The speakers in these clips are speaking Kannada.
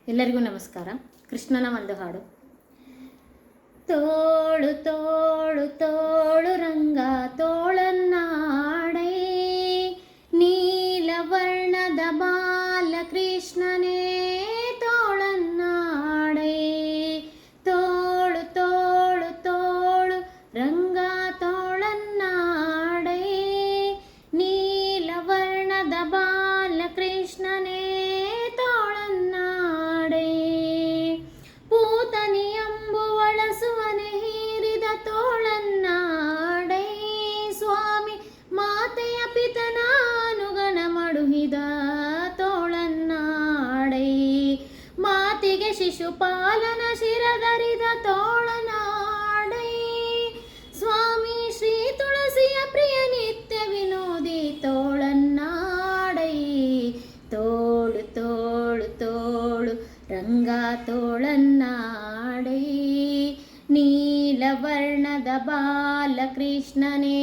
ಎಲ್ಲರಿಗೂ ನಮಸ್ಕಾರ. ಕೃಷ್ಣನ ಒಂದು ಹಾಡು. ತೋಳು ತೋಳು ತೋಳು ರಂಗ ತೋಳನ್ನಾಡೈ, ನೀಲವರ್ಣದ ಬಾಲಕೃಷ್ಣನೇ ತೋಳನ್ನಾಡೈ. ತೋಳು ತೋಳು ತೋಳು ರಂಗ ತೋಳನ್ನಾಡೈ, ನೀಲವರ್ಣದ ಬಾಲಕೃಷ್ಣನೇ ಪೂತನಿಯಂಬುವಳಸುವನೆ ಹೀರಿದ ತೋಳನ್ನಾಡೈ, ಸ್ವಾಮಿ ಮಾತೆಯ ಪಿತನಾನುಗಣ ಮಡುಹಿದ ತೋಳನ್ನಾಡೈ. ಮಾತಿಗೆ ಶಿಶುಪಾಲನ ಶಿರಧರಿದ ತೋಳನಾಡೈ, ಸ್ವಾಮಿ ಶ್ರೀ ತುಳಸಿಯ ಪ್ರಿಯ ನಿತ್ಯ ವಿನೋದಿ ತೋಳನ್ನಾಡೈ. ತೋಳು ತೋಳು ತೋಳು ರಂಗ ತೋಳನ್ನಾಡೈ, ನೀಲವರ್ಣದ ಬಾಲಕೃಷ್ಣನೇ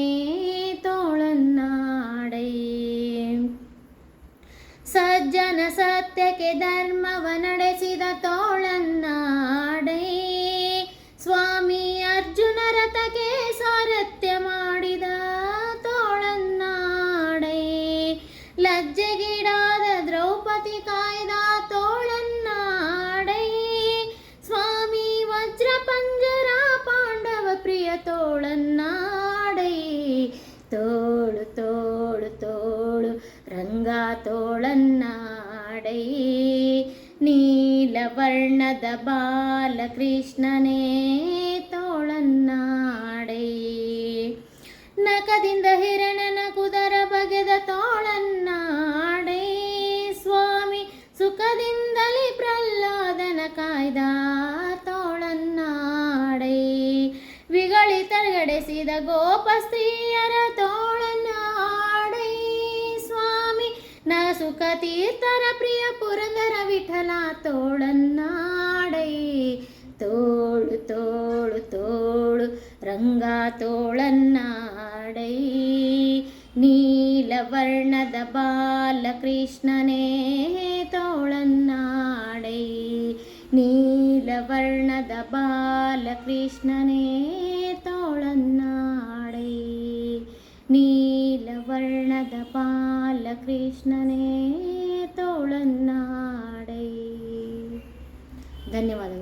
ತೋಳನ್ನಾಡೈ. ಸಜ್ಜನ ಸತ್ಯಕ್ಕೆ ಧರ್ಮವ ನಡೆಸಿದ ತೋಳನ್ನಾಡೈ, ಸ್ವಾಮಿ ಅರ್ಜುನ ರಥಕ್ಕೆ ಸಾರಥ್ಯ ಮಾಡಿದ ತೋಳನ್ನಾಡೈ. ಲಜ್ಜೆಗೀಡಾದ ದ್ರೌಪದಿ ಕಾಯ್ದ ತೋಳನ್ನಾಡೈ, ಸ್ವಾಮಿ ವಜ್ರ ಪಂಜರ ಪಾಂಡವ ಪ್ರಿಯ ತೋಳನ್ನಾಡೈ. ತೋಳು ತೋಳು ತೋಳು ರಂಗ ತೋಳನ್ನಾಡೈ, ನೀಲವರ್ಣದ ಬಾಲಕೃಷ್ಣನೇ ತೋಳನ್ನಾಡೈ. ನಖದಿಂದ ಹಿರಣನ ಕುದರ ಬಗೆದ ತೋಳನ್ನಾಡೈ, ಸ್ವಾಮಿ ಸುಖದಿಂದಲೇ ಪ್ರಹ್ಲಾದನ ಕಾಯ್ದ ತೋಳನ್ನಾಡೈ. ವಿಗಳಿತಗಡೆಸಿದ ಗೋಪಸ್ತ್ರೀಯರ ತೋಳನ್ನಾಡೈ, ಸ್ವಾಮಿ ನ ಸುಖ ತೀರ್ಥರ ಪ್ರಿಯ ಪುರಂದರ ವಿಠಲ ತೋಳನ್ನಾಡೈ. ತೋಳು ತೋಳು ತೋಳು ರಂಗ ತೋಳನ್ನಾಡೈ, ನೀಲವರ್ಣದ ಬಾಲಕೃಷ್ಣನೇ ತೋಳನ್ನಾಡೈ. ನೀಲವರ್ಣದ ಬಾಲಕೃಷ್ಣನೇ ತೋಳನ್ನಾಡೈ, ನೀಲವರ್ಣದ ಬಾಲಕೃಷ್ಣನೇ ತೋಳನ್ನಾಡೈ. ಧನ್ಯವಾದಗಳು.